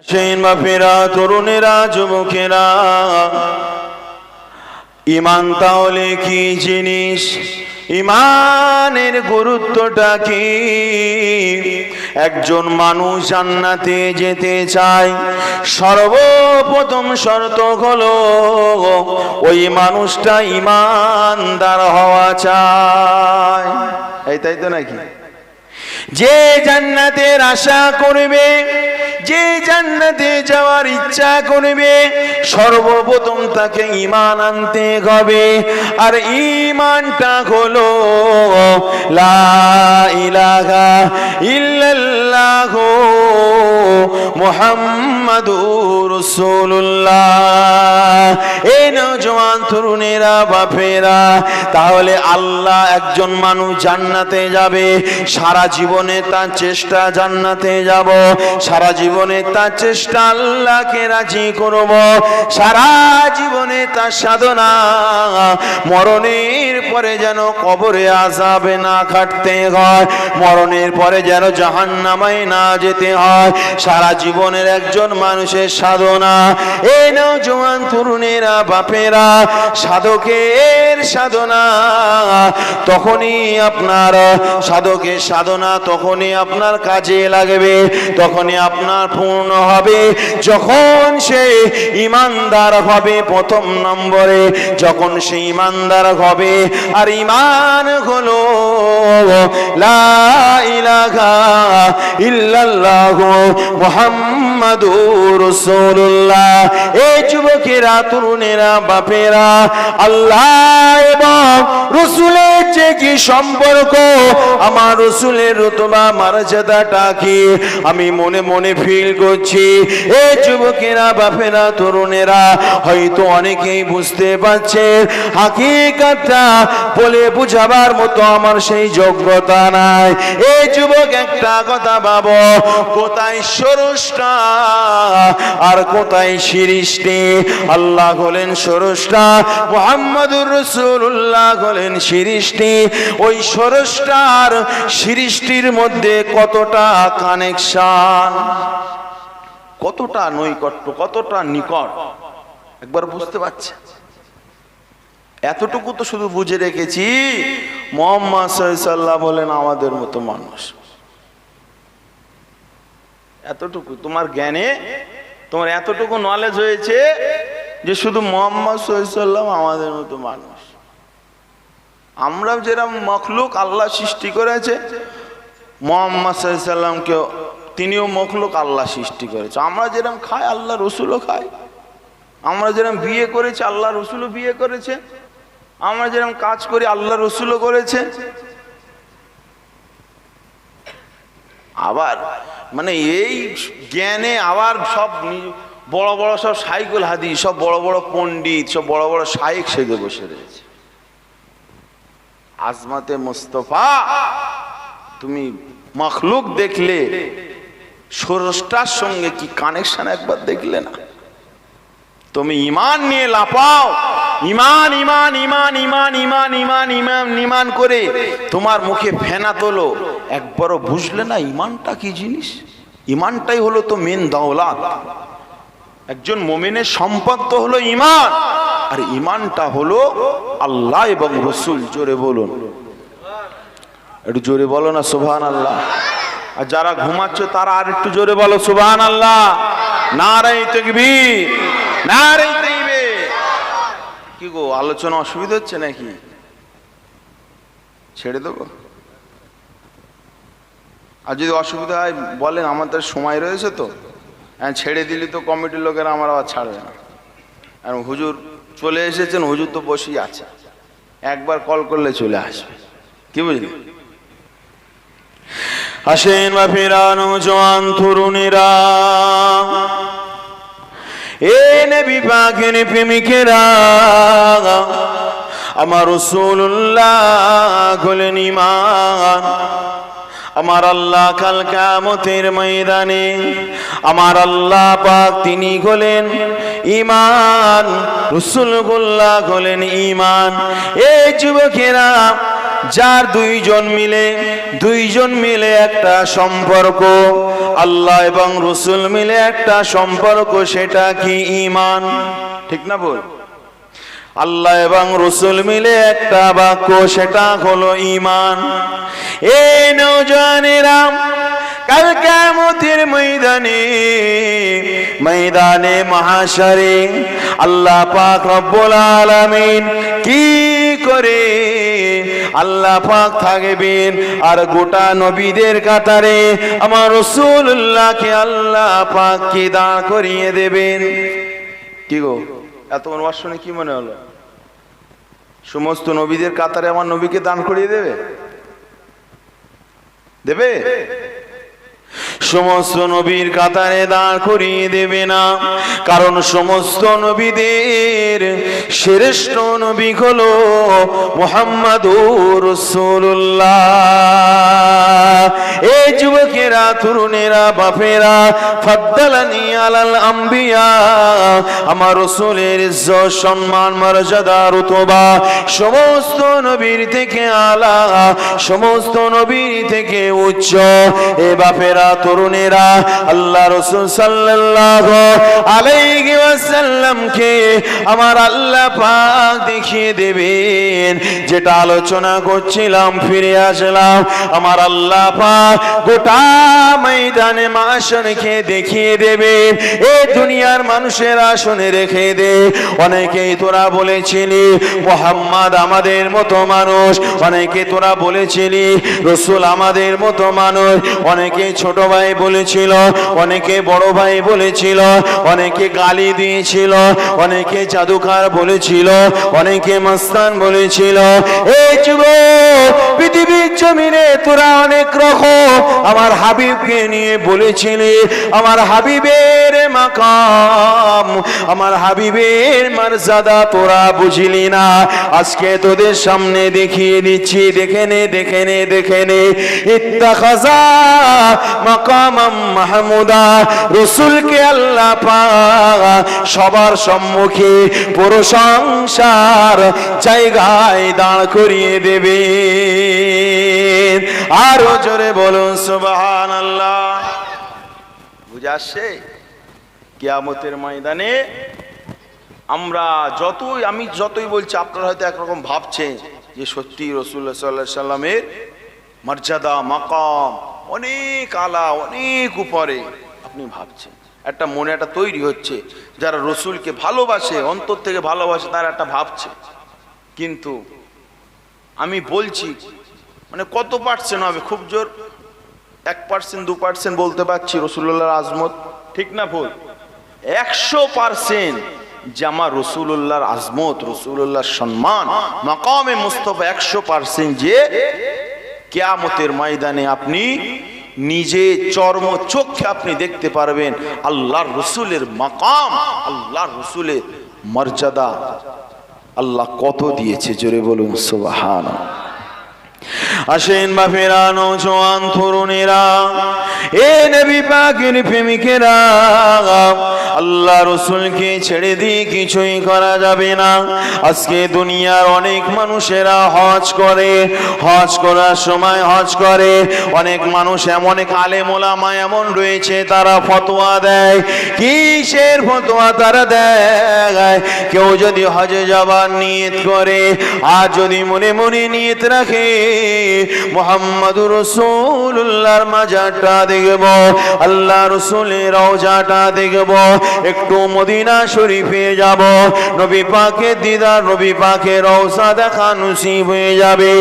আসেন বাপেরা, তরুণেরা, যুবকেরা, ঈমান তাহলে কি জিনিস, ঈমানের গুরুত্বটা কি? একজন মানুষ জান্নাতে যেতে চায়, সর্বপ্রথম শর্ত হলো ওই মানুষটা ঈমানদার হওয়া চায়। তাই তো নাকি? যে জান্নাতের আশা করবে, যে জান্নাতে যাওয়ার ইচ্ছা করবে, সর্বপ্রথম তাকে ঈমান আনতে হবে। আর ঈমানটা হলো লা ইলাহা ইল্লাল্লাহ মুহাম্মাদুর রাসূলুল্লাহ। এই নওজোয়ান তরুণেরা, বাপেরা, তাহলে আল্লাহ একজন মানুষ জান্নাতে যাবে, সারা জীবনে তার চেষ্টা জান্নাতে যাব, সারা জীবনে তার চেষ্টা আল্লাহকে রাজি করব, সারা জীবনে তার সাধনা, মরণের পরে যেন কবরে আযাবে না খাটতে হয়, মরণের পরে যেন জাহান্নামে না যেতে হয়। সারা জীবনের একজন মানুষের সাধনা। এই নওজোয়ান তরুণেরা, বাপেরা, সাধকের সাধনা তখনই আপনার সাধকের সাধনা তখনই আপনার কাজে লাগবে, তখনই আপনার পূর্ণ হবে যখন সে ঈমানদার হবে। প্রথম নম্বরে যখন সে ঈমানদার হবে, আর ঈমান হলো লা ইলাহা ইল্লাল্লাহ মুহাম্মাদুর রাসূলুল্লাহ। এই যুবকেরা, তরুণেরা, বাপেরা, আল্লাহ এবং রাসূলের যে কি সম্পর্ক, আমার রাসূলের রতবা মর্যাদাটা কি আমি মনে মনে ফিল করছি। এই যুবকেরা, বাপেরা, তরুণেরা, হয়তো অনেকেই বুঝতে পারছে হাকিকতটা বলে বুঝাবার মতো আমার সেই যোগ্যতা নাই। এই যুবক, একটা কথা ভাবো, কোথায় স্রষ্টা আর কোথায় সৃষ্টি? আল্লাহ হলেন স্রষ্টা, মুহাম্মাদুর রাসূলুল্লাহ হলেন সৃষ্টি। ওই স্রষ্টার সৃষ্টির মধ্যে কতটা কানেকশন, কতটা নৈকট্য, কতটা নিকট, একবার বুঝতে পারছে? এতটুকু তো শুধু বুঝে রেখেছি, মুহাম্মদ সাল্লাল্লাহু আলাইহি ওয়াসাল্লাম বলেন আমাদের মতো মানুষ। এতটুকু তোমার জ্ঞানে, তোমার এতটুকু নলেজ হয়েছে যে শুধু মুহাম্মদ সাল্লাল্লাহু আলাইহি ওয়াসাল্লাম আমাদের মতো মানুষ। আমরা যেরকম মখলুক আল্লাহ সৃষ্টি করেছে, মুহাম্মদ সাল্লাল্লাহু আলাইহি ওয়াসাল্লামকে তিনিও মখলুক আল্লাহ সৃষ্টি করেছে। আমরা যেরকম খাই, আল্লাহ রসুলও খায়। আমরা যেরকম বিয়ে করেছি, আল্লাহ রসুলও বিয়ে করেছে। আমরা যেরকম কাজ করি, আল্লাহ রসুলও করেছে। আবার মানে এই জ্ঞানে আবার সব বড় বড় সব শাইখুল হাদিস, সব বড় বড় পণ্ডিত, সব বড় বড় শাইখ সেজে বসে রয়েছে। আজমাতে মুস্তাফা, তুমি মখলুক দেখলে স্রষ্টার সঙ্গে কি কানেকশন একবার দেখলে না? তুমি ঈমান নিয়ে লাপাও, ঈমান ঈমান ঈমান ঈমান ঈমান ঈমান ঈমান ঈমান করে তোমার মুখে ফেনা তোলো, একবারও বুঝলে না ঈমানটা কি জিনিস? ঈমানটাই হলো তো মেন দৌলত। একজন মুমিনের সম্পদ তো হলো ঈমান, আর ঈমানটা হলো আল্লাহ এবং রাসূল। জোরে বলুন, একটু জোরে বলো না সুবহানাল্লাহ। আর যারা ঘুমাচ্ছ তারা আর একটু জোরে বলো সুবহানাল্লাহ। নারে তাকবীর, নারে তাকবীর। কি গো, আলোচনা অসুবিধা হচ্ছে নাকি? ছেড়ে দেবো? আর যদি অসুবিধা হয় বলেন, আমাদের সময় রয়েছে তো। ছেড়ে দিলি তো কমিটির লোকেরা আমার আবার ছাড়বে না। আর হুজুর চলে এসেছেন, হুজুর তো বসেই আছে, একবার কল করলে চলে আসবে। কি বুঝলি? আসেন বাপেরা, নওজোয়ান তরুণেরা, এ নবী পাকের প্রেমিকেরা, আমার রাসূলুল্লাহ হলেন ঈমান। আমার আল্লাহ কাল কিয়ামতের ময়দানে আমার আল্লাহ পাক তিনি হলেন ঈমান, রাসূলুল্লাহ হলেন ঈমান। এই যুবকেরা, যার দুইজন মিলে একটা সম্পর্ক, আল্লাহ এবং রসুল মিলে একটা সম্পর্ক, সেটা কি ঈমান? ঠিক না বল? আল্লাহ এবং রসুল মিলে একটা বাক্য, সেটা হলো ঈমান। এই নওজওয়ানেরা কাল কিয়ামতের ময়দানে মাহশারে আল্লাহ পাক রব্বুল আলামিন কি করে আল্লাহ পাক থাকবেন আর গোটা নবীদের কাতারে আমার রাসূলুল্লাহকে আল্লাহ পাক কি দাঁড় করিয়ে দেবেন। কি গো, এত অনুবাদ শুনে কি মনে হলো? সমস্ত নবীদের কাতারে আমার নবীকে দান করিয়ে দেবে? দেবে? সমস্ত নবীর কাতারে দাঁড় করিয়ে দেবে না, কারণ সমস্ত নবীদের শ্রেষ্ঠ নবী হলো মুহাম্মাদুর রাসূলুল্লাহ। এই যুবকেরা, তরুণেরা, বাপেরা, ফাদ্দালানি আলাল আম্বিয়া, আমার রাসূলের ইজ্জত, সম্মান, মর্যাদা, রুতবা সমস্ত নবীর থেকে আলা, সমস্ত নবীর থেকে উচ্চ। এ বাপেরা, তরুণেরা, আল্লাহ রাসূল সাল্লাল্লাহু আলাইহি ওয়াসাল্লামকে আমার আল্লাহ পাক দেখিয়ে দেবেন। যেটা আলোচনা করছিলাম, ফিরে আসলাম, আমার আল্লাহ পাক গোটা ময়দানে মাশরকে দেখিয়ে দেবেন। এই দুনিয়ার মানুষেরা শুনে রেখে দে, অনেকেই তোরা বলেছিলি মুহাম্মদ আমাদের মতো মানুষ, অনেকে তোরা বলেছিলি রাসূল আমাদের মতো মানুষ, অনেকে ছোট ভাই বলেছিল, অনেকে বড় ভাই বলেছিল, অনেকে গালি দিয়েছিল, অনেকে জাদুকার বলেছিল, অনেকে মস্তান বলেছিল। এই যুবক, পৃথিবীর জমিনে তোরা অনেক রকম আমার হাবিবকে নিয়ে বলেছিলি, আমার হাবিবের মাকাম, আমার হাবিবের মর্যাদা তোরা বুঝলি না। আজকে তোদের সামনে দেখিয়ে দিচ্ছি, দেখে নে, দেখে নে, দেখে নে। ইত্তাখাযা মাকামাম মাহমুদা, রাসূলকে আল্লাহ পাক সবার সম্মুখে প্রশংসার জায়গায় দাঁড় করিয়ে দেবে। আরো জোরে বলুন সুবহানাল্লাহ। বুঝে আসছে? কিয়ামতের ময়দানে আমি যতই বলছি, আপনারা হয়তো একরকম ভাবছেন যে সত্যি রাসূলুল্লাহ সাল্লাল্লাহু আলাইহি সাল্লামের মর্যাদা, মাকাম অনেক আলা, অনেক উপরে আপনি ভাবছেন। একটা মনে একটা তৈরি হচ্ছে, যারা রসুলকে ভালোবাসে, অন্তর থেকে ভালোবাসে, তারা একটা ভাবছে। কিন্তু আমি বলছি, মানে কত পার্সেন্ট হবে? খুব জোর 1%, 2% বলতে পারছি রসুল্লাহর আজমত। ঠিক না ভুল? 100% যে আমার রসুল্লাহর আজমত, রসুল্লাহর সম্মান, মাকামে মুস্তাফা 100% যে কিয়ামতের ময়দানে আপনি নিজে চর্ম চোখে আপনি দেখতে পারবেন আল্লাহর রসুলের মাকাম, আল্লাহর রসুলের মর্যাদা আল্লাহ কত দিয়েছে। জোরে বলুন সুবহানাল্লাহ। আসেন বাপেরা, নওজোয়ান তরুণেরা, এ নবী পাকের প্রেমিকেরা, আল্লাহ রসুলকে ছেড়ে দিয়ে কিছুই করা যাবে না। আজকে দুনিয়ার অনেক মানুষেরা হজ করে, হজ করার সময় হজ করে অনেক মানুষ, অনেক আলেম ওলামা এমন রয়েছে, তারা ফতোয়া দেয়। কিসের ফতোয়া তারা দেয়? কেউ যদি হজে যাবার নিয়ত করে, আর যদি মনে মনে নিয়ত রাখে মুহাম্মাদুর রাসূলুল্লাহর মাজারটা দেখব, আল্লাহ রসুলের রওজাটা দেখব, একটু মদিনা শরীফে যাব, নবী পাকের দিদার, নবী পাকের রওজা দেখা নসিব হয়ে যাবে।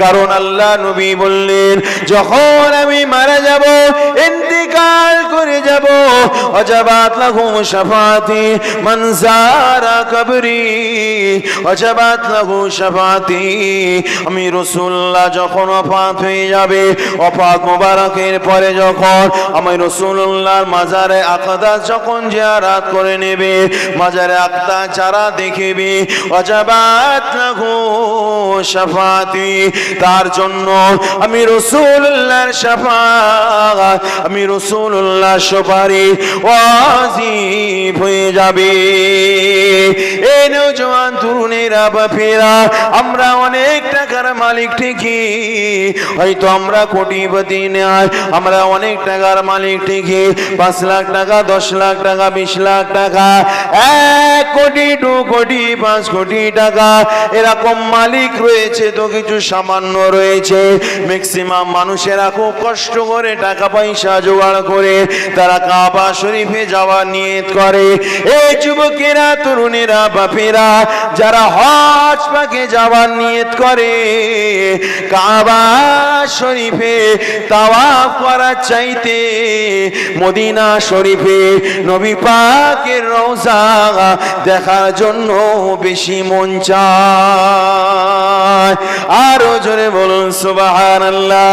কারণ আল্লাহ নবী বললেন, যখন আমি মারা যাব, ইন্তিকাল করে যাব, ওয়াজাবাত লাহু শাফাআতি মান যারা কবরি, ওয়াজাবাত লাহু শাফাআতি। আমি রাসূলুল্লাহ যখন ওফাত হয়ে যাবে, ওফাত মোবারকের পরে যখন আমি রাসূলুল্লাহর মাজারে আকদা যখন জিয়ারত করে নেবে, মাজারে আকদা যারা দেখবে, ওয়াজাবাত লাহু শাফাআতি, তার জন্য আমি রাসূলুল্লাহর শাফাআত, আমি রাসূলুল্লাহর সুপারিশ ওয়াজিব হয়ে যাবে। এই নওজোয়ান তরুণেরা, বাপেরা, আমরা অনেক টাকার মালিক ঠিক ঠিকই, হয়তো আমরা কোটিপতি নয়, আমরা অনেক টাকার মালিক ঠিকই, 5 লাখ টাকা, 10 লাখ টাকা, 20 লাখ টাকা, 1 কোটি, 2 কোটি, 5 কোটি টাকা এরকম মালিক রয়েছে তো কিছু সামান্য রয়েছে। ম্যাক্সিমাম মানুষেরা খুব কষ্ট করে টাকা পয়সা জোগাড় করে তারা কাবা শরীফে যাওয়ার নিয়ত করে। এই যুবকেরা, তরুণেরা, বাপেরা যারা হজ পাকে যাওয়ার নিয়ত করে, কাবা শরীফে তাওয়াফ করার চাইতে মদিনা শরীফে নবী পাকের রওজা দেখার জন্য বেশি মন চায়। আরো জোরে বলুন সুবহানাল্লাহ।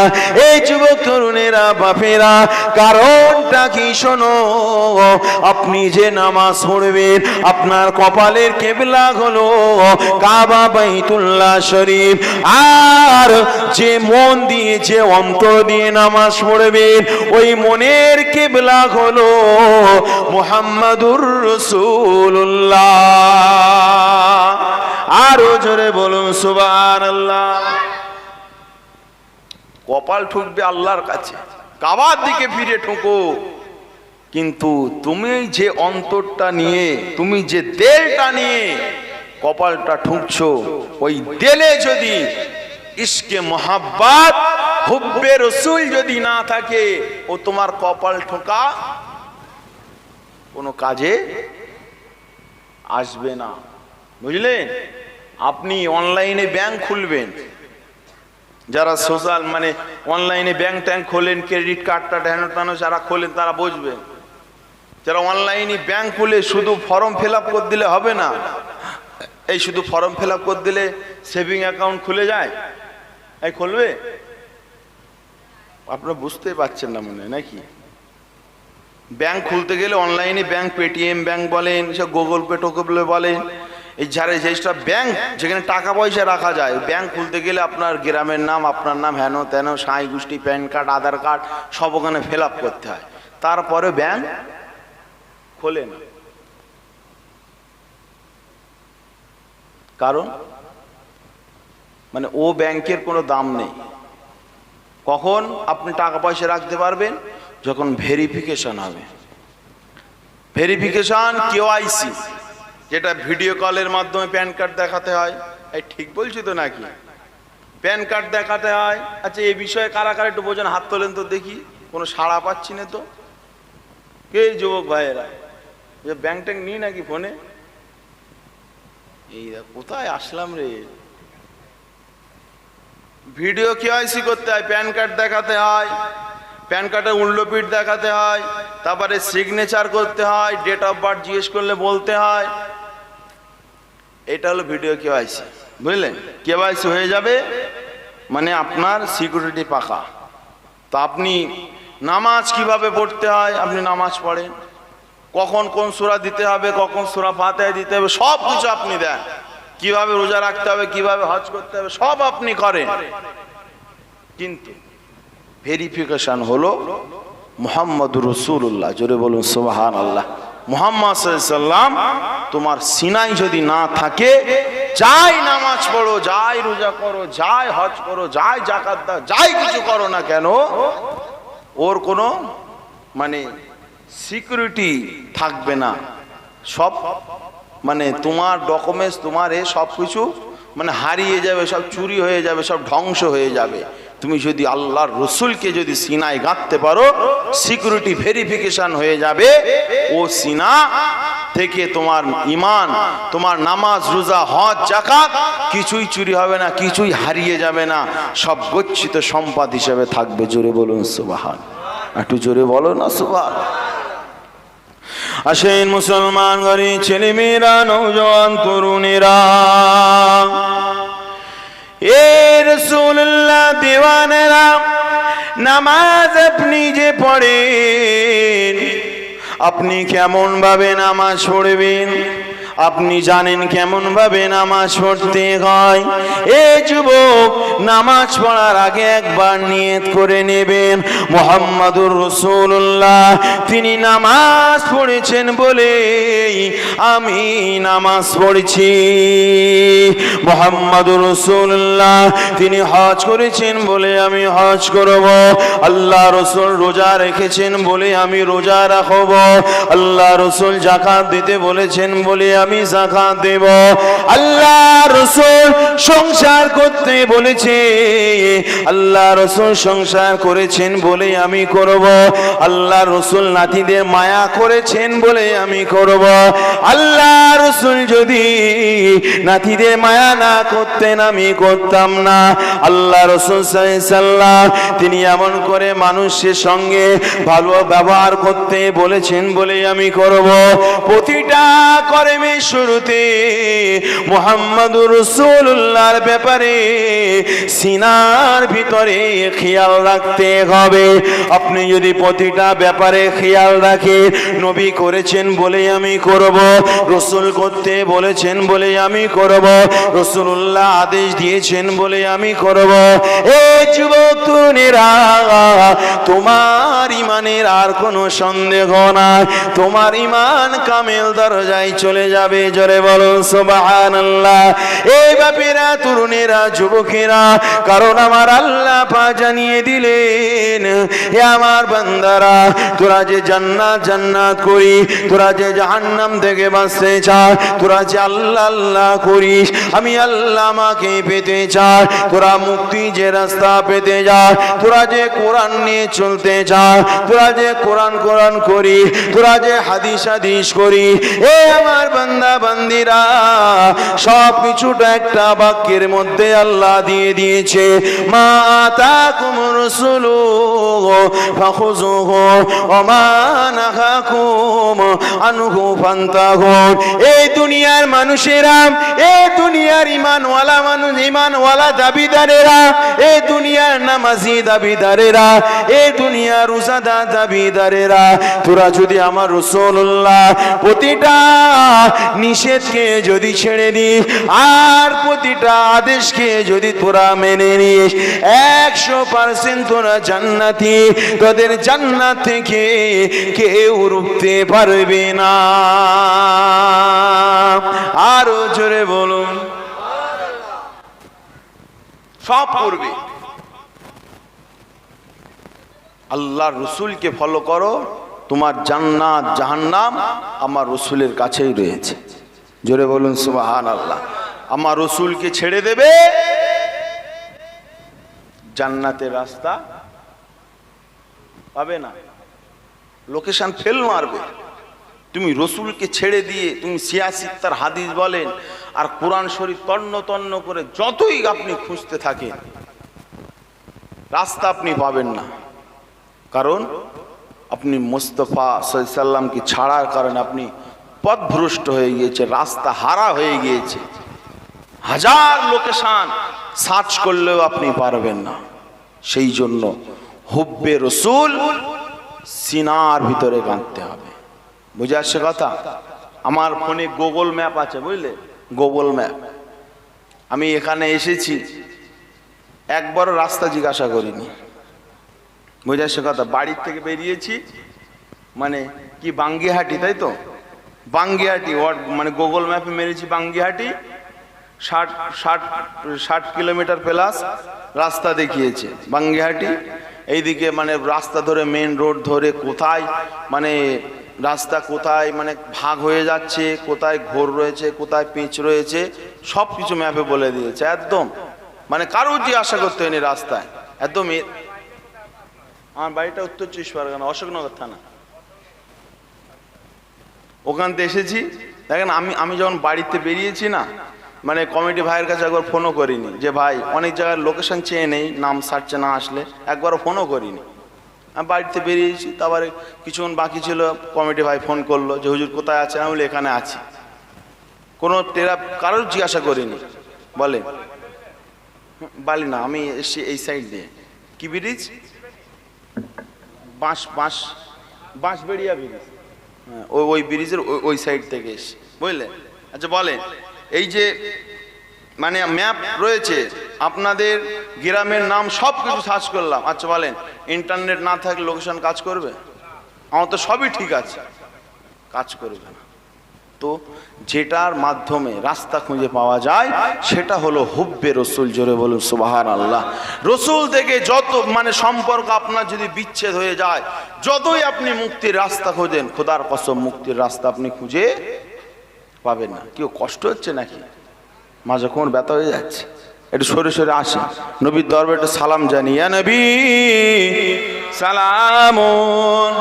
এই যুবক তরুণেরা, বাপেরা, কারণটা কি শোনো, আপনি যে নামাজ পড়বেন আপনার কপালের কিবলা হলো কাবা বাইতুল্লাহ শরীফ, আর যে মন দিয়ে, যে অন্তর দিয়ে নামাজ পড়বেন ওই মনের কিবলা হলো মুহাম্মাদুর রাসূলুল্লাহ। আরো জোরে বলুন সুবহানাল্লাহ। কপাল ঠুকবে আল্লাহর কাছে, কাবার দিকে ফিরে ঠুকো, কিন্তু তুমি যে অন্তরটা নিয়ে, তুমি যে দিলটা নিয়ে কপালটা ঠুকছো, ওই দিলে যদি ইশকে মোহাব্বত, হুব্বে রসুল যদি না থাকে, ও তোমার কপাল ঠোকা কোনো কাজে আসবে না। বুঝলেন? আপনি অনলাইনে ব্যাংক খুলবেন, যারা সোশ্যাল মানে অনলাইনে ব্যাংক ট্যাঙ্ক খোলেন, ক্রেডিট কার্ডটা ঢেনো টানো যারা খোলেন তারা বুঝবেন। যারা অনলাইনে ব্যাংক খুলে শুধু ফর্ম ফিল আপ করে দিলে হবে না। এই শুধু ফর্ম ফিল আপ করে দিলে সেভিং অ্যাকাউন্ট খুলে যায়? এই খুলবে? আপনারা বুঝতে পারছেন না মনে হয় নাকি? ব্যাংক খুলতে গেলে অনলাইনে ব্যাংক, পেটিএম ব্যাংক বলেন, সব গুগল পে টোকলে বলেন, এই যারা যেসব ব্যাংক যেখানে টাকা পয়সা রাখা যায়, ব্যাংক খুলতে গেলে আপনার গ্রামের নাম, আপনার নাম, হেন তেন, সাঁই গোষ্ঠী, প্যান কার্ড, আধার কার্ড সব ওখানে ফিল আপ করতে হয়, তারপরে ব্যাংক খোলে না। কারণ মানে ও ব্যাংকের কোনো দাম নেই। কখন আপনি টাকা পয়সা রাখতে পারবেন? যখন ভেরিফিকেশন হবে। ভেরিফিকেশন কেওয়াইসি, যেটা ভিডিও কলের মাধ্যমে প্যান কার্ড দেখাতে হয়। এই ঠিক বলছি তো নাকি? প্যান কার্ড দেখাতে হয়। আচ্ছা, এই বিষয়ে কারা কারা একটু বোঝেন? হাত তোলেন তো দেখি। কোনো সাড়া পাচ্ছি না তো। কে যুবক ভাইয়েরা যে ব্যাংক ট্যাঙ্ক নিই নাকি ফোনে? এই কোথায় আসলাম রে। ভিডিও কেওয়াইসি করতে হয়, প্যান কার্ড দেখাতে হয়, প্যান কার্ডের উল্টোপিঠ দেখাতে হয়, তারপরে সিগনেচার করতে হয়, ডেট অফ বার্থ জিজ্ঞেস করলে বলতে হয়। এটা হলো ভিডিও কেওয়াইসি। বুঝলেন? কেওয়াইসি হয়ে যাবে মানে আপনার সিকিউরিটি পাকা। তো আপনি নামাজ কিভাবে পড়তে হয়, আপনি নামাজ পড়েন, কখন কোন সূরা দিতে হবে, কখন সূরা ফাতিহা দিতে হবে, সব কিছু আপনি দেন। কিভাবে রোজা রাখতে হবে, কিভাবে হজ করতে হবে, সব আপনি করেন। কিন্তু ভেরিফিকেশন হলো মুহাম্মাদুর রাসূলুল্লাহ। জোরে বলুন সুবহানাল্লাহ। মুহাম্মদ সাল্লাল্লাহু আলাইহি সাল্লাম তোমার সিনায় যদি না থাকে, যাই নামাজ পড়ো, যাই রোজা করো, যাই হজ করো, যাই যাকাত দাও, যাই কিছু করো না কেন, ওর কোনো মানে সিকিউরিটি থাকবে না। সব মানে তোমার ডকুমেন্টস, তোমার এ সব কিছু মানে হারিয়ে যাবে, সব চুরি হয়ে যাবে, সব ধ্বংস হয়ে যাবে। তুমি যদি আল্লাহর রসুলকে যদি সিনায় গাঁথতে পারো, সিকিউরিটি ভেরিফিকেশন হয়ে যাবে। ও সিনা থেকে তোমার ঈমান, তোমার নামাজ, রোজা, হজ, যাকাত কিছুই চুরি হবে না, কিছুই হারিয়ে যাবে না, সব গচ্ছিত সম্পদ হিসেবে থাকবে। জোরে বলুন সুবহান। একটু জোরে বলো না সুবহান। আসেন মুসলমান ঘরে ছেলেমেয়েরা, নওজওয়ান তরুণেরা, এ রাসূলুল্লাহ দিওয়ানেরা, নামাজ আপনি যে পড়েন, আপনি কেমন ভাবে নামাজ পড়বেন, আপনি জানেন কেমন ভাবে নামাজ পড়তে হয়। এ যুবক, নামাজ পড়ার আগে একবার নিয়ত করে নেবেন মুহাম্মাদুর রাসূলুল্লাহ তিনি নামাজ পড়েছেন বলে আমি নামাজ পড়ছি। মুহাম্মাদুর রাসূলুল্লাহ তিনি হজ করেছেন বলে আমি হজ করব। আল্লাহ রাসূল রোজা রেখেছেন বলে আমি রোজা রাখব। আল্লাহ রাসূল যাকাত দিতে বলেছেন বলে আমি যাকাত দেব। আল্লাহ রাসূল সংসার করতে বলেছে, আল্লাহ রাসূল সংসার করেছেন বলে আমি করব। আল্লাহ রাসূল নাতিদের মায়া করেছেন বলে আমি করব। আল্লাহ রাসূল যদি নাতিদের মায়া না করতেন আমি করতাম না। আল্লাহ রাসূল সাল্লাল্লাহু আলাইহি সাল্লাম তিনি এমন করে মানুষের সঙ্গে ভালো ব্যবহার করতে বলেছেন বলে আমি করব। প্রতিটা কর্মের শুরুতে মুহাম্মাদুর রাসূলুল্লাহর ব্যাপারে সিনার ভিতরে খেয়াল রাখতে হবে। আপনি যদি প্রতিটা ব্যাপারে খেয়াল রাখেন, নবী করেছেন বলে আমি করব, রাসূল করতে বলেছেন বলে আমি করব, রাসূলুল্লাহ আদেশ দিয়েছেন বলে আমি করব। এই যুবক তরুণেরা, তোমার ইমানের আর কোনো সন্দেহ নাই, তোমার ইমান কামেল দরজায় চলে যাবে। জোরে বলুন সুবহানাল্লাহ। এই বাপেরা, তরুণেরা, যুবকেরা, কারণ আমার আল্লাহ পাক জানিয়ে দিলেন, হে আমার বান্দারা, তোরা যে জান্নাত জান্নাত করি, তোরা যে জাহান্নাম থেকে বাঁচতে চাস, তোরা যে আল্লাহ আল্লাহ করিস, আমি আল্লাহ আমাকে পেতে চাস, তোরা মুক্তি যে রাস্তা পেতে যাস, তোরা যে কোরআন নিয়ে চলতে চাস, তোরা যে কোরআন কোরআন করি, তোরা যে হাদিস হাদিস করি, এ আমার বান্দা বান্দিরা, সব কিছুটা একটা বাক্যের মধ্যে আল্লাহ দিয়ে দিয়েছে, মা আতাকুমুর রাসূলু ফাখুযুহু ওয়া মা নাহাকুম আনহু ফান্তাহু। এই দুনিয়ার মানুষেরা, এই দুনিয়ার ঈমানওয়ালা মানুষ, ঈমানওয়ালা দাবিদারেরা, এই দুনিয়ার নামাজি দাবিদারেরা, এই দুনিয়ার রোজাদার দাবিদারেরা, তোরা যদি আমার রাসূলুল্লাহ প্রতিটা নিষেধকে যদি ছেড়ে দিস আর প্রতিটা আদেশকে যদি তোরা মেনে নিস, 100% তোরা জান্নাতি, তোদের জান্নাত থেকে কেউ রুখতে পারবে না। আরো জোরে বলুন, সব করবে। আল্লাহর রাসূলকে ফলো করো, তোমার জান্নাত জাহান্নাম আমার রাসূলের কাছেই রয়েছে। জোরে বলুন সুবহানাল্লাহ। আমার রাসূলকে ছেড়ে দেবে, জান্নাতের রাস্তা পাবে না, লোকেশন ফেল মারবে। তুমি রাসূলকে ছেড়ে দিয়ে তুমি সিয়াসিত্তার হাদিস বলেন আর কোরআন শরীফ তন্ন তন্ন করে যতই আপনি খুঁজতে থাকেন, রাস্তা আপনি পাবেন না। কারণ আপনি মুস্তাফা সাল্লাল্লাহু আলাইহি সাল্লামকে ছাড়ার কারণে আপনি পথভ্রষ্ট হয়ে গিয়েছে, রাস্তা হারা হয়ে গিয়েছে। হাজার লোকেশন সার্চ করলেও আপনি পারবেন না। সেই জন্য হুব্বে রাসূল সিনার ভিতরে গাঁথতে হবে। বুঝে আসছে কথা? আমার ফোনে গুগল ম্যাপ আছে, বুঝলে, গুগল ম্যাপ। আমি এখানে এসেছি, একবারও রাস্তা জিজ্ঞাসা করিনি। বুঝে আসছে কথা? বাড়ির থেকে বেরিয়েছি, মানে কি বাঙ্গিহাটি, তাই তো, বাঙ্গিহাটি মানে গুগল ম্যাপে মেরেছি বাঙ্গিহাটি, 60 কিলোমিটার প্লাস রাস্তা দেখিয়েছে বাঙ্গিহাটি। এইদিকে মানে রাস্তা ধরে মেন রোড ধরে কোথায় মানে রাস্তা কোথায় মানে ভাগ হয়ে যাচ্ছে, কোথায় ঘোর রয়েছে, কোথায় পিচ রয়েছে, সব কিছু ম্যাপে বলে দিয়েছে একদম। মানে কারো জিজ্ঞাসা করতে হয়নি রাস্তায়, একদম। আমার বাড়িটা উত্তর 24 পরগনা, অশোকনগর থানা। ওখান থেকে এসেছি। দেখেন, আমি যখন বাড়িতে বেরিয়েছি না, মানে কমিটি ভাইয়ের কাছে একবার ফোনও করিনি যে ভাই অনেক জায়গায় লোকেশন চেয়ে নেই, নাম সার্চে না আসলে, একবারও ফোনও করিনি। আমি বাড়িতে বেরিয়েছি, তারপরে কিছুক্ষণ বাকি ছিল, কমিটি ভাই ফোন করলো যে হুজুর কোথায় আছেন, আমি বলি এখানে আছি। কোনো কারোর জিজ্ঞাসা করিনি। বলে বালি না, আমি এসছি এই সাইড দিয়ে। কি ব্রিজ? বাঁশবেড়িয়া ব্রিজ। হ্যাঁ, ওই ব্রিজের ওই সাইড থেকে এসছি, বুঝলে। আচ্ছা বলেন, এই যে মানে ম্যাপ রয়েছে, আপনাদের গ্রামের নাম সব কিছু সার্চ করলাম, আচ্ছা বলেন ইন্টারনেট না থাকলে লোকেশন কাজ করবে? আমার তো সবই ঠিক আছে, কাজ করবে না। তো যেটার মাধ্যমে রাস্তা খুঁজে পাওয়া যায় সেটা হলো হুব্বে রসুল। জোরে বলুন সুবহানাল্লাহ। রসুল থেকে যত মানে সম্পর্ক আপনার যদি বিচ্ছেদ হয়ে যায়, যতই আপনি মুক্তির রাস্তা খোঁজেন, খোদার কসম মুক্তির রাস্তা আপনি খুঁজে পাবেন না। কেউ কষ্ট হচ্ছে নাকি? মাঝে কোন ব্যথা হয়ে যাচ্ছে? একটু সরে সরে আসেন, নবীর দরবারে একটু সালাম জানি। ইয়া নবী সালামুন।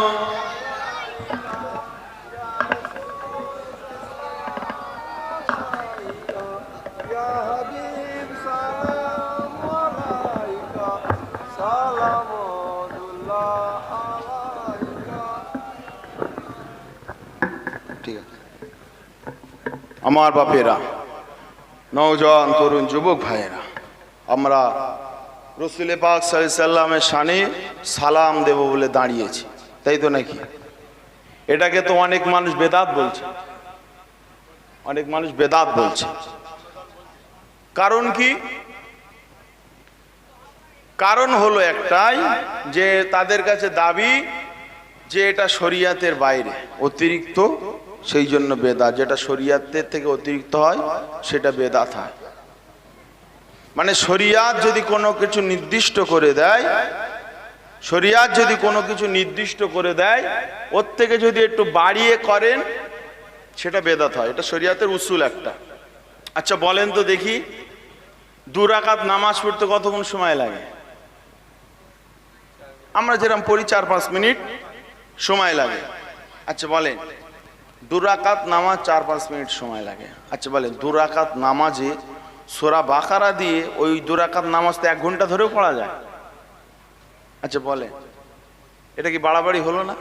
ঠিক আছে আমার বাপেরা, নওজওয়ান তরুণ যুবক ভাইয়েরা, আমরা রসুল পাক সাল্লাল্লাহু আলাইহি সাল্লামের শানে সালাম দেব বলে দাঁড়িয়েছি, তাই তো নাকি? এটাকে তো অনেক মানুষ বেদাত বলছে, অনেক মানুষ বেদাত বলছে। কারণ কি? কারণ হলো একটাই, যে তাদের কাছে দাবি যে এটা শরিয়াতের বাইরে, অতিরিক্ত, সেই জন্য বেদাত। যেটা শরিয়াতের থেকে অতিরিক্ত হয় সেটা বেদাত হয়। মানে শরিয়াত যদি কোনো কিছু নির্দিষ্ট করে দেয়, শরিয়াত যদি কোনো কিছু নির্দিষ্ট করে দেয়, ওর থেকে যদি একটু বাড়িয়ে করেন সেটা বেদাত হয়। এটা শরিয়াতের উসুল একটা। আচ্ছা বলেন তো দেখি, 2 রাকাত নামাজ পড়তে কতক্ষণ সময় লাগে? আমরা যেরকম পড়ি 4-5 মিনিট সময় লাগে। আচ্ছা বলেন 2 রাকাত নামাজ 4-5 মিনিট সময় লাগে। আচ্ছা বলেন 2 রাকাত নামাজে সূরা বাকারা দিয়ে ওই 2 রাকাত নামাজ তো 1 ঘন্টা ধরেও পড়া যায়। আচ্ছা বলেন এটা কি বাড়াবাড়ি হলো না?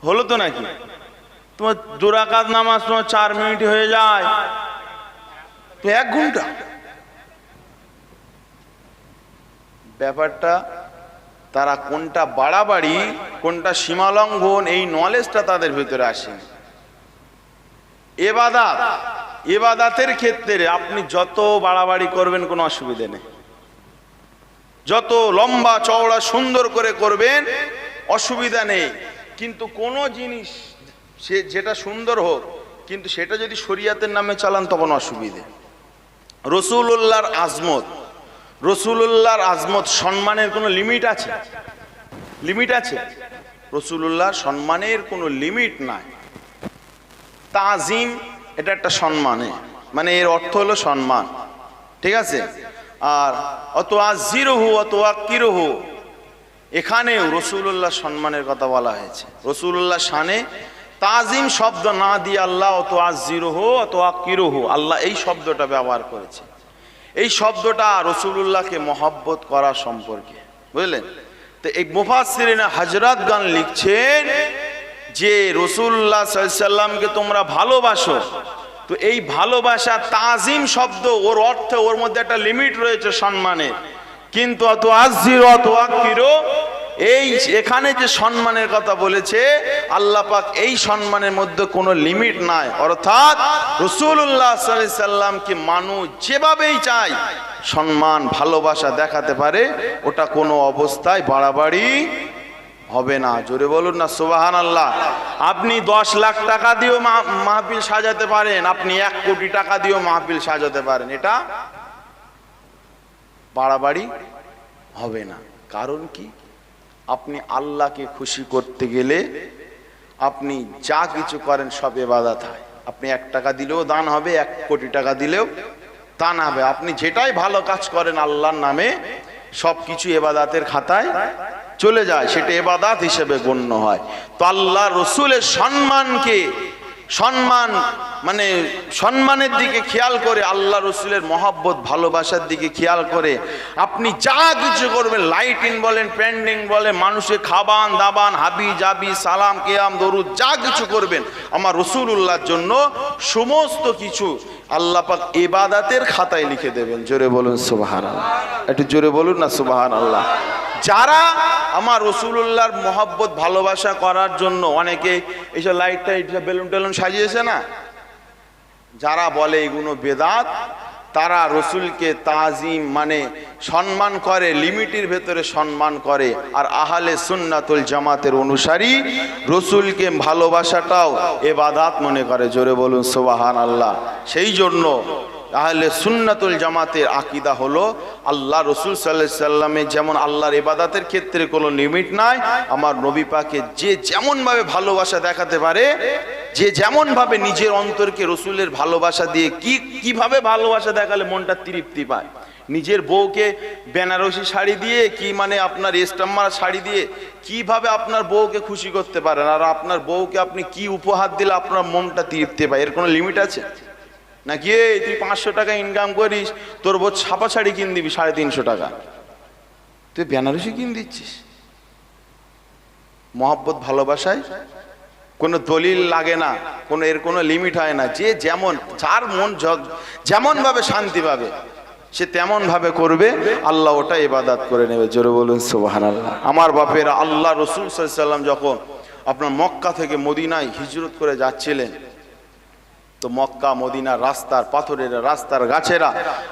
হলো তো নাকি? তোমার 2 রাকাত নামাজ তোমার 4 মিনিট হয়ে যায়, তো 1 ঘন্টা। ব্যাপারটা তারা কোনটা বাড়াবাড়ি কোনটা সীমালঙ্ঘন এই নলেজটা তাদের ভিতরে আসে। ইবাদত, ইবাদতের ক্ষেত্রে আপনি যত বাড়াবাড়ি করবেন কোনো অসুবিধা নেই, যত লম্বা চওড়া সুন্দর করে করবেন অসুবিধা নেই। কিন্তু কোনো জিনিস সে যেটা সুন্দর হোক, কিন্তু সেটা যদি শরিয়াতের নামে চালান তখন অসুবিধে। রাসূলুল্লাহর আজমত, রাসূলুল্লাহর আজমত সম্মানের কোনো লিমিট আছে? লিমিট আছে? রাসূলুল্লাহর সম্মানের কোনো লিমিট নাই। তাজিম এটা একটা সম্মানে, মানে এর অর্থ হলো সম্মান, ঠিক আছে? আর অত আজিরহু অত আকিরহু, এখানেও রাসূলুল্লাহ সম্মানের কথা বলা হয়েছে। রাসূলুল্লাহ শানে তাজিম শব্দ না দিয়ে আল্লাহ অত আজিরহু অত আকিরহু, আল্লাহ এই শব্দটা ব্যবহার করেছে। এই শব্দটা রাসূলুল্লাহকে মহব্বত করা সম্পর্কে, বুঝলেন? তো এই মুফাসসিরিনে হযরতগণ লিখছেন যে রাসূলুল্লাহ সাল্লাল্লাহু আলাইহি সাল্লামকে তোমরা ভালোবাসো, তো এই ভালোবাসা তাজিম শব্দ ওর অর্থে ওর মধ্যে একটা লিমিট রয়েছে সম্মানের। কিন্তু অত আজিরু অত আকিরু, এই এখানে যে সম্মানের কথা বলেছে আল্লাহ পাক, এই সম্মানের মধ্যে কোনো লিমিট নাই। অর্থাৎ রাসূলুল্লাহ সাল্লাল্লাহু আলাইহি সাল্লামকে মানুষ যেভাবেই চায় সম্মান ভালোবাসা দেখাতে পারে, ওটা কোনো অবস্থায় বাড়াবাড়ি হবে না। জোরে বলুন না সুবহানাল্লাহ। আপনি 10 লাখ টাকা দিয়েও মাহফিল সাজাতে পারেন, আপনি 1 কোটি টাকা দিয়েও মাহফিল সাজাতে পারেন, এটা বাড়াবাড়ি হবে না। কারণ কি? আপনি আল্লাহকে খুশি করতে গেলে আপনি যা কিছু করেন সব ইবাদত হয়। আপনি 1 টাকা দিলেও দান হবে, 1 কোটি টাকা দিলেও দান হবে। আপনি যেটাই ভালো কাজ করেন আল্লাহর নামে সব কিছু ইবাদতের খাতায় চলে যায়, সেটা ইবাদত হিসেবে গণ্য হয়। তো আল্লাহ রসুলের সম্মানকে, সম্মান মানে সম্মানের দিকে খেয়াল করে, আল্লাহ রসুলের মহব্বত ভালোবাসার দিকে খেয়াল করে আপনি যা কিছু করবেন, লাইটিং বলেন, পেন্ডিং বলেন, মানুষের খাবান দাবান হাবি জাবি সালাম কিয়াম দরুদ যা কিছু করবেন আমার রাসূলুল্লাহর জন্য, সমস্ত কিছু আল্লাহ পাক ইবাদতের খাতায় লিখে দেবেন। জোরে বলুন সুবহানাল্লাহ, একটু জোরে বলুন না সুবহানাল্লাহ। যারা আমার রাসূলুল্লাহর মহব্বত ভালোবাসা করার জন্য অনেকে এইসব লাইট টাইট বেলুন টেলুন সাজিয়েছে না, যারা বলে এগুলো বেদাত, তারা রসুলকে তাজিম মানে সম্মান করে, লিমিটের ভেতরে সম্মান করে। আর আহলে সুন্নাতুল জামাতের অনুসারী রসুলকে ভালোবাসাটাও ইবাদত মনে করে। জোরে বলুন সুবহানাল্লাহ। সেই জন্য আহলে সুন্নাতুল জামাতের আকীদা হলো আল্লাহ রসুল সাল্লাল্লাহু আলাইহি সাল্লামের যেমন আল্লাহর ইবাদতের ক্ষেত্রে কোনো লিমিট নাই, আমার নবী পাকে যে যেমন ভাবে ভালোবাসা দেখাতে পারে, যে যেমন ভাবে নিজের অন্তরকে রসুলের ভালোবাসা দিয়ে কিভাবে ভালোবাসা দেখালে মনটা তৃপ্তি পায়। নিজের বউকে বেনারসি শাড়ি দিয়ে কি মানে আপনার স্টাম্মার শাড়ি দিয়ে কিভাবে আপনার বউকে খুশি করতে পারেন, আর আপনার বউকে আপনি কি উপহার দিলে আপনার মনটা তৃপ্তি পায়, এর কোনো লিমিট আছে নাকি? তুই 500 টাকা ইনকাম করিস, তোর বউ ছাপা শাড়ি কিন দিবি 350 টাকা, তুই বেনারসি কিন দিচ্ছিস। মহব্বত ভালোবাসায় কোনো দলিল লাগে না, কোনো এর কোনো লিমিট হয় না। যে যেমন যার মন যেমন ভাবে শান্তি পাবে সে তেমন ভাবে করবে, আল্লাহ ওটা ইবাদত করে নেবে। জোরে বলুন সুবহানাল্লাহ। আমার বাপেরা আল্লাহ রসুল সাল্লাল্লাহু আলাইহি সাল্লাম যখন আপনার মক্কা থেকে মদিনায় হিজরত করে যাচ্ছিলেন, তো মক্কা মদিনার রাস্তার পাথরের রাস্তার গাছেরা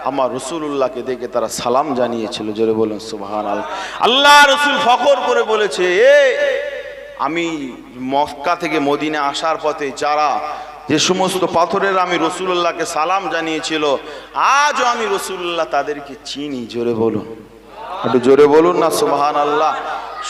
আমার রসুলুল্লাহকে দেখে তারা সালাম জানিয়েছিল। জোরে বলুন সুবহানাল্লাহ। আল্লাহ রসুল ফখর করে বলেছে, আমি মক্কা থেকে মদিনা আসার পথে যারা যে সমস্ত পাথরের আমি রসুলুল্লাহকে সালাম জানিয়েছিল, আজও আমি রসুলুল্লাহ তাদেরকে চিনি। জোরে বলুন, একটু জোরে বলুন না সুবহানাল্লাহ।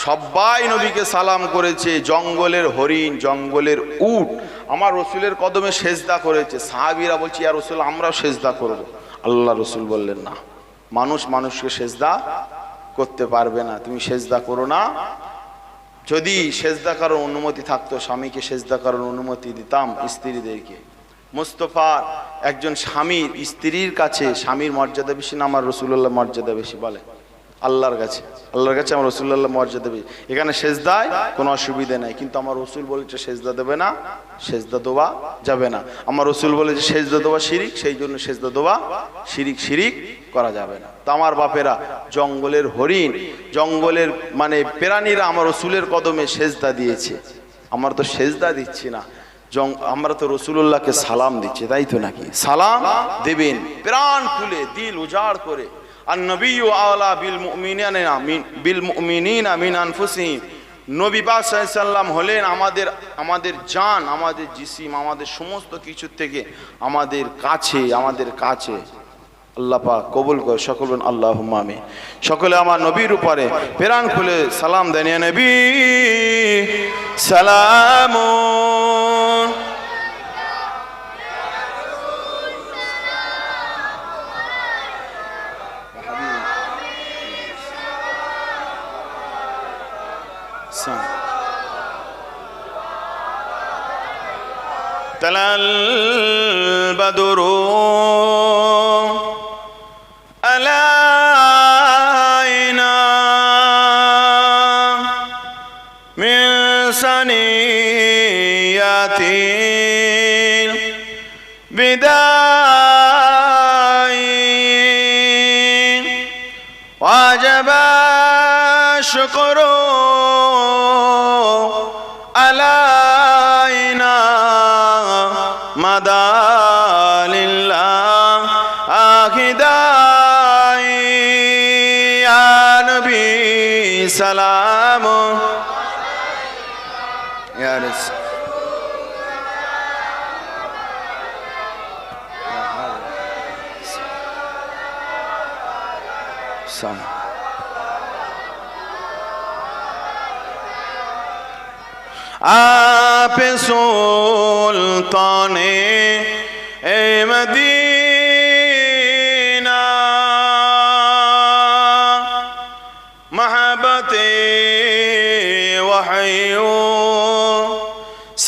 সবাই নবীকে সালাম করেছে। জঙ্গলের হরিণ, জঙ্গলের উট আমার রসুলের কদমে সেজদা করেছে। সাহাবীরা বলছে, ইয়া রসুল আমরাও সেজদা করব। আল্লাহ রসুল বললেন, না, মানুষ মানুষকে সেজদা করতে পারবে না, তুমি সেজদা করো না। যদি সেজদা করার অনুমতি থাকতো, স্বামীকে সেজদা করার অনুমতি দিতাম স্ত্রীদেরকে। মুস্তফার একজন স্বামীর স্ত্রীর কাছে স্বামীর মর্যাদা বেশি না আমার রসুল্লাহ মর্যাদা বেশি? বলে আল্লাহর কাছে, আল্লাহর কাছে আমার রসুল্লাহ মর্যাদা বেশি। এখানে সেজদায় কোনো অসুবিধা নাই, কিন্তু আমার রসুল বলেছে সেজদা দেবে না, সেজদা দেওয়া যাবে না। আমার রসুল বলেছে সেজদা দেওয়া শিরিক, সেই জন্য সেজদা দেওয়া শিরিক, শিরিক করা যাবে না। তো আমার বাপেরা জঙ্গলের হরিণ, জঙ্গলের মানে প্রাণীরা আমার রসুলের কদমে সেজদা দিয়েছে, আমরা তো সেজদা দিচ্ছি না, আমরা তো রসুলুল্লাহকে সালাম দিচ্ছি, তাই তো নাকি? সালাম দেবেন প্রাণ খুলে, দিল উজাড় করে। আর নবী আওলা বিল মুমিনিনা মিন আনফুসিহিম, নবী পাক সাল্লাল্লাহু আলাইহি সাল্লাম হলেন আমাদের জান, আমাদের জিসিম, আমাদের সমস্ত কিছু থেকে আমাদের কাছে। আল্লাহ পাক কবুল করে, সকল বলেন আল্লাহুম্মা আমিন। সকলে আমার নবীর উপরে প্রাণ খুলে সালাম দেন। ইয়া নবী সালামুন তালাল বাদরু আলাইনা মিন সানিয়াতিল বিদাই ওয়াজাবা শুকরু আলাইনা মাদালিল্লাহ আখিদাই। ইয়া নবী সালাম ইয়া রাসূল সালাম। आप सुल्ताने ए मदीना महबते वहयो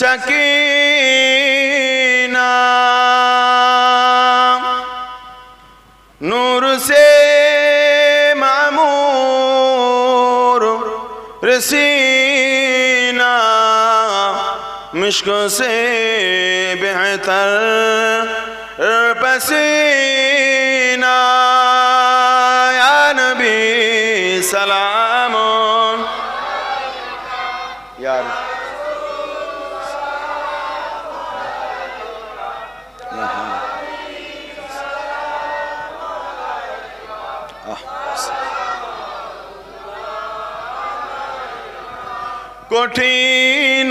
सकीना नूर से मामूर रसीना मुश्क से बेहतर पसीना। या नबी सलाम यार কঠিন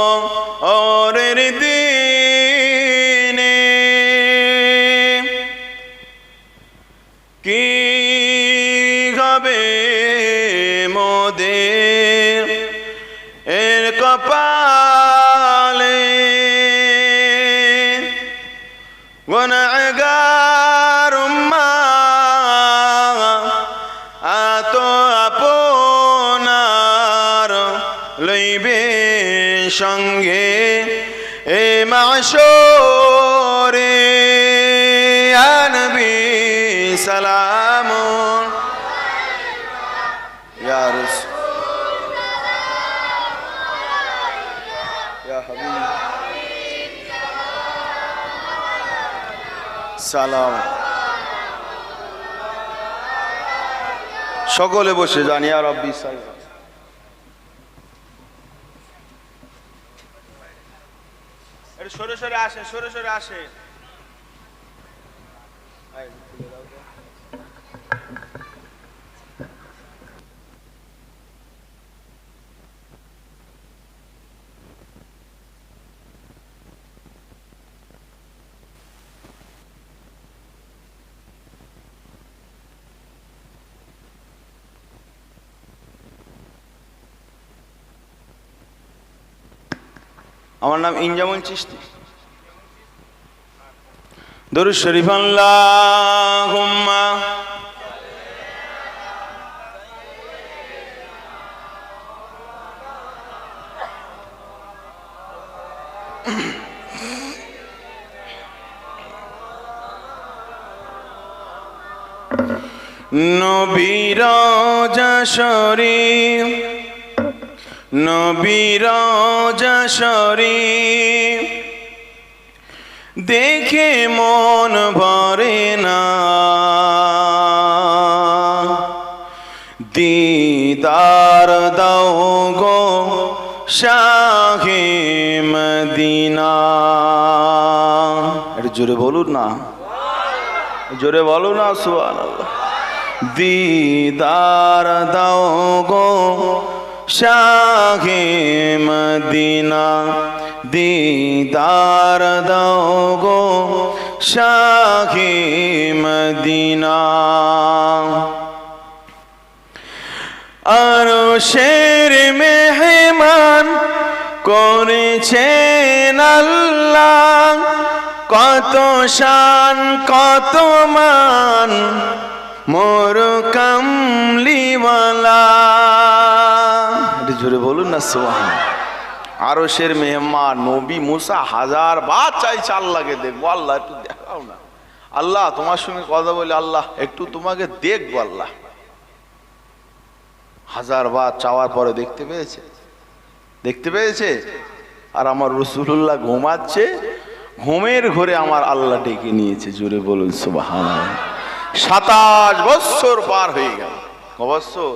হাসরের দিনে কি হবে মোদের এর কপালে গুনাহগার উম্মাহ আত আপনার লইবে সঙ্গে এ মাশরে ইয়া নবী সালাম ইয়া রাসূল ইয়া হাবিব সালাম। সকলে বসে যান। ইয়া রাব্বি সাল্লাল্লাহু সরে সরে আসে, সরে সরে আসে। আমার নাম ইনজামুল চিশতি। দরুদ শরীফ আল্লাহুম্মা নবীর রওজা শরীফ, নবীর রওজা শরীফ দেখে মন ভরে না, দিদার দাও গো শাহে মদিনা। একটু জোরে বলুন না, জোরে বলুন না সুবহানাল্লাহ। দিদার দাও গো শাহে মদিনা, দিদার দাও গো শাহে মদিনা। আরশের মেহমান করেছেন আল্লাহ, কত শান কত মান মোর কামলিওয়ালা। জোরে বলুন না সুবহানাল্লাহ। আরশের মেহমান নবী মুসা হাজার বার চাইছে আল্লাহকে দেখবো, আল্লাহ একটু দেখাও না, আল্লাহ তোমার সঙ্গে কথা বলে, আল্লাহ একটু তোমাকে দেখবো। আল্লাহ হাজার বার চাওয়ার পরে দেখতে পেয়েছে, দেখতে পেয়েছে। আর আমার রাসূলুল্লাহ ঘুমাচ্ছে, ঘুমের ঘরে আমার আল্লাহ ডেকে নিয়েছে। জোরে বলুন সুবহানাল্লাহ। 27 বছর পার হয়ে গেল। ক বছর?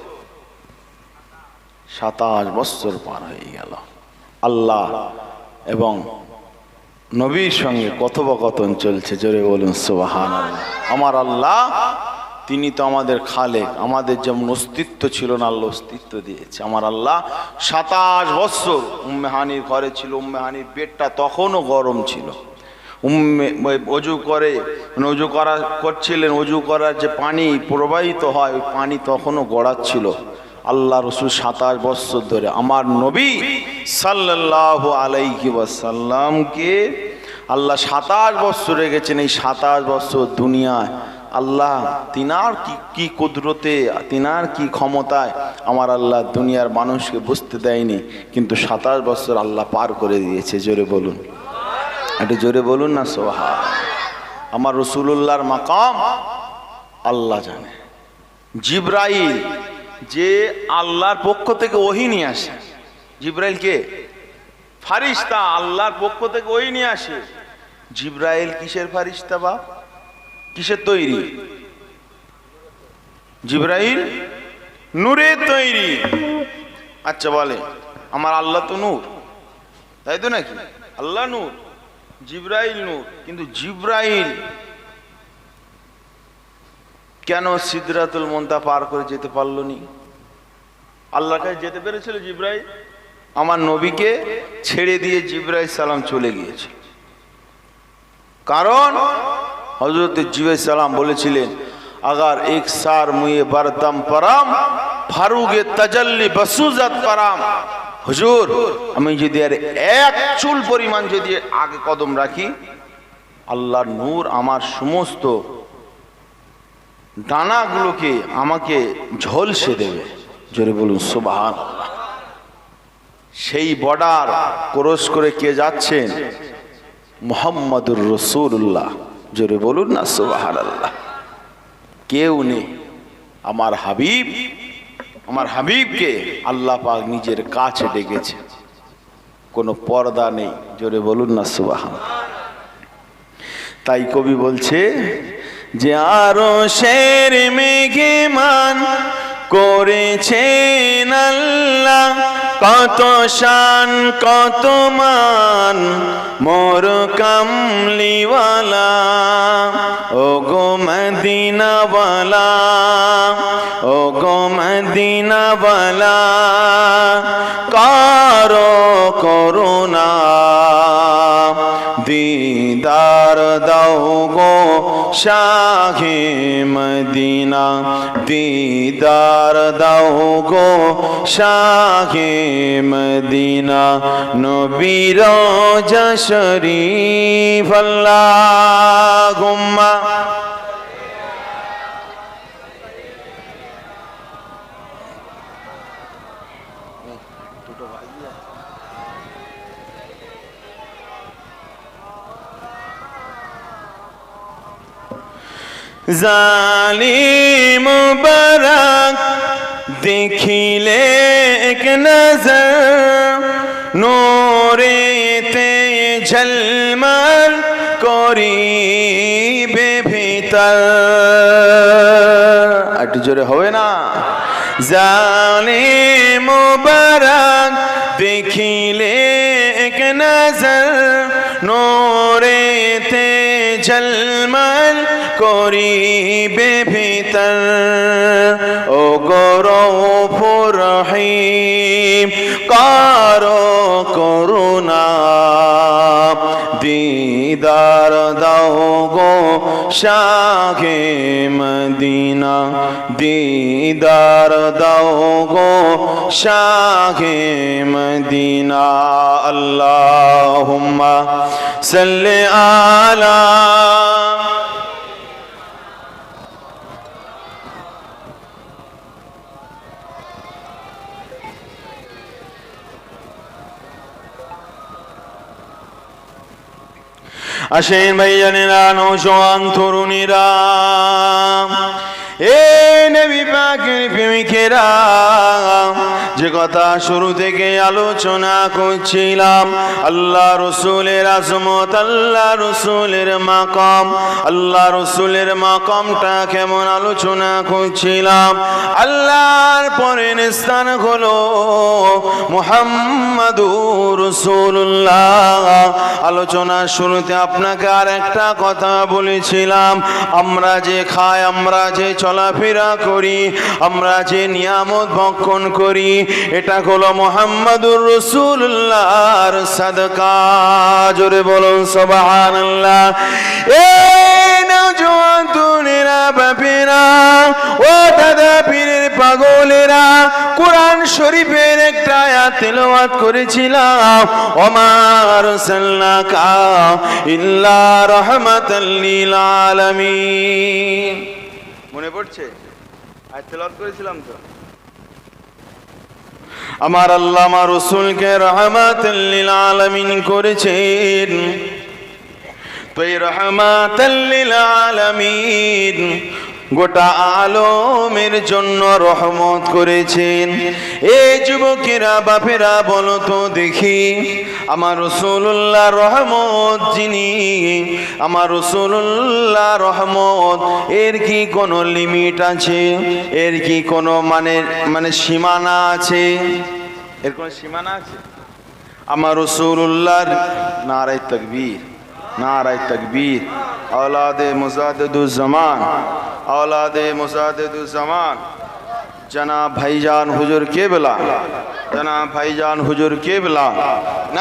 27 বছর পার হয়ে গেল। আল্লাহ এবং নবীর সঙ্গে কথোপকথন চলছে। জোরে বলুন সুবহানাল্লাহ। আমার আল্লাহ তিনি তো আমাদের খালেক, আমাদের যেমন অস্তিত্ব ছিল না আল্লাহ অস্তিত্ব দিয়েছে। আমার আল্লাহ 27 বছর উম্মে হানির ঘরে ছিল। উম্মে হানির পেটটা তখনও গরম ছিল। অজু করে অজু করছিলেন, অজু করার যে পানি প্রবাহিত হয় ওই পানি তখনও গড়াচ্ছিল। আল্লাহ রসুল 27 বছর ধরে আমার নবী সাল্লাল্লাহু আলাইহি ওয়াসাল্লামকে আল্লাহ 27 বছর রেখেছেন। এই 27 বছর দুনিয়ায় আল্লাহ তিনার কি কুদরতে, তিনার কি ক্ষমতায় আমার আল্লাহ দুনিয়ার মানুষকে বুঝতে দেয়নি, কিন্তু 27 বছর আল্লাহ পার করে দিয়েছে। জোরে বলুন, একটু জোরে বলুন না সুবহানাল্লাহ। আমার রাসূলুল্লাহর মাকাম আল্লাহ জানে। জিবরাইল যে আল্লাহর পক্ষ থেকে ওহী নিয়ে আসে, জিবরাইল কে? ফারিস্তা, আল্লাহর পক্ষ থেকে ওহী নিয়ে আসে। জিবরাইল কিসের ফারিস্তা বা কিসের তৈরি? জিবরাইল নূরের তৈরি। আচ্ছা বলে আমার আল্লাহ তো নূর, তাই তো নাকি? আল্লাহ নূর, জিবরাইল নূর, কিন্তু জিবরাইল কেন সিদরাতুল মুনতাহা পার করে যেতে পারল নি? আল্লাহর কাছে যেতে পেরেছিল জিবরাইল? আমার নবীকে ছেড়ে দিয়ে জিবরাইল সালাম চলে গিয়েছে। কারণ হযরত জিবরাইল সালাম বলেছিলেন, আগার এক সার মুয়ে বারদম পারাম ফারুগে তাজাল্লি বসুজাত পারাম। হুজুর, আমি যদি আর এক চুল পরিমাণ যদি আগে কদম রাখি, আল্লাহর নূর আমার সমস্ত ডানাগুলোকে আমাকে ঝলসে দেবে। জোরে বলুন সুবহানাল্লাহ। সেই বর্ডার ক্রস করে কে যাচ্ছেন? মুহাম্মাদুর রাসূলুল্লাহ। জোরে বলুন না সুবহানাল্লাহ। কেউ নেই, আমার হাবিব, আমার হাবিবকে আল্লাহ পাক নিজের কাছে ডেকেছে, কোনো পর্দা নেই। জোরে বলুন না সুবহানাল্লাহ। তাই কবি বলছে যে আরো শের মেঘমান করেছেন আল্লাহ, কত শান কত মান মোর কামলিওয়ালা। ও গো মদিনাওয়ালা, ও গো মদিনাওয়ালা, কারো করুণা দিদার দাও গো শাহে মদিনা, দিদার দাও গো শাহে মদিনা। নবীর রওজা শরীফ আল্লাহুম্মা জালিম মুবারক দেখিলে এক নজর, নূরেতে ঝলমল করিবে ভিতর। একটু জোরে হবে না? জালিম মুবারক দেখিলে এক নজর, নূরেতে ঝলমল করিবে ভিতর। ও গো রউফুর রহিম, কারো করুণা দিদার দাও গো শাহে মদিনা, দিদার দাও গো শাহে মদিনা। আল্লাহুম্মা সাল্লি আলা আসেন ভাইজানেরা, নওজোয়ান তরুণীরা, এ নবী পাকের প্রেমিকেরা, যে কথা শুরু থেকে আলোচনা করছিলাম, আল্লাহ রসুলের আজমত, আল্লাহ রসুলের মাকাম, আল্লাহ রসুলের মাকামটা কেমন আলোচনা করছিলাম। আল্লাহর পরের স্থান হলো মুহাম্মাদুর রাসূলুল্লাহ। আলোচনার শুরুতে আপনাকে আর একটা কথা বলেছিলাম, আমরা যে খাই, আমরা যে চলাফেরা করি, আমরা যে নিয়ামত ভক্ষণ করি, এটা হলো মুহাম্মাদুর রাসূলুল্লাহর সাদকা। জোরে বলুন সুবহানাল্লাহ। এই নওজোয়ান তরুণেরা, বাপেরা, ও দাদা পীরের পাগলেরা, কোরআন শরীফের একটা আয়াত তেলাওয়াত করেছিলাম, ওমা আরসালনাকা ইল্লা রাহমাতাল লিল আলামিন। মনে পড়ছে? আয়াত তেলাওয়াত করেছিলাম তো। আমার আল্লাহ আমার রাসূলকে রাহমাতাল লিল আলামিন করেছেন। তো এই রাহমাতাল লিল আলামিন গোটা আলমের জন্য রহমত করেছেন। এই যুবকেরা, বাপেরা, বলো তো দেখি, আমার রাসূলুল্লাহ রহমত যিনি, আমার রাসূলুল্লাহ রহমত, এর কি কোনো লিমিট আছে? এর কি কোনো মানে সীমানা আছে? এর কোনো সীমানা আছে? আমার রাসূলুল্লাহর নারে তাকবীর, নারে তাকবীর। औलादे मुजादिदुज़्ज़मान, औलादे मुजादिदुज़्ज़मान, जनाब भाईजान हुजूर केबला, जनाब भाईजान हुजूर केबला ना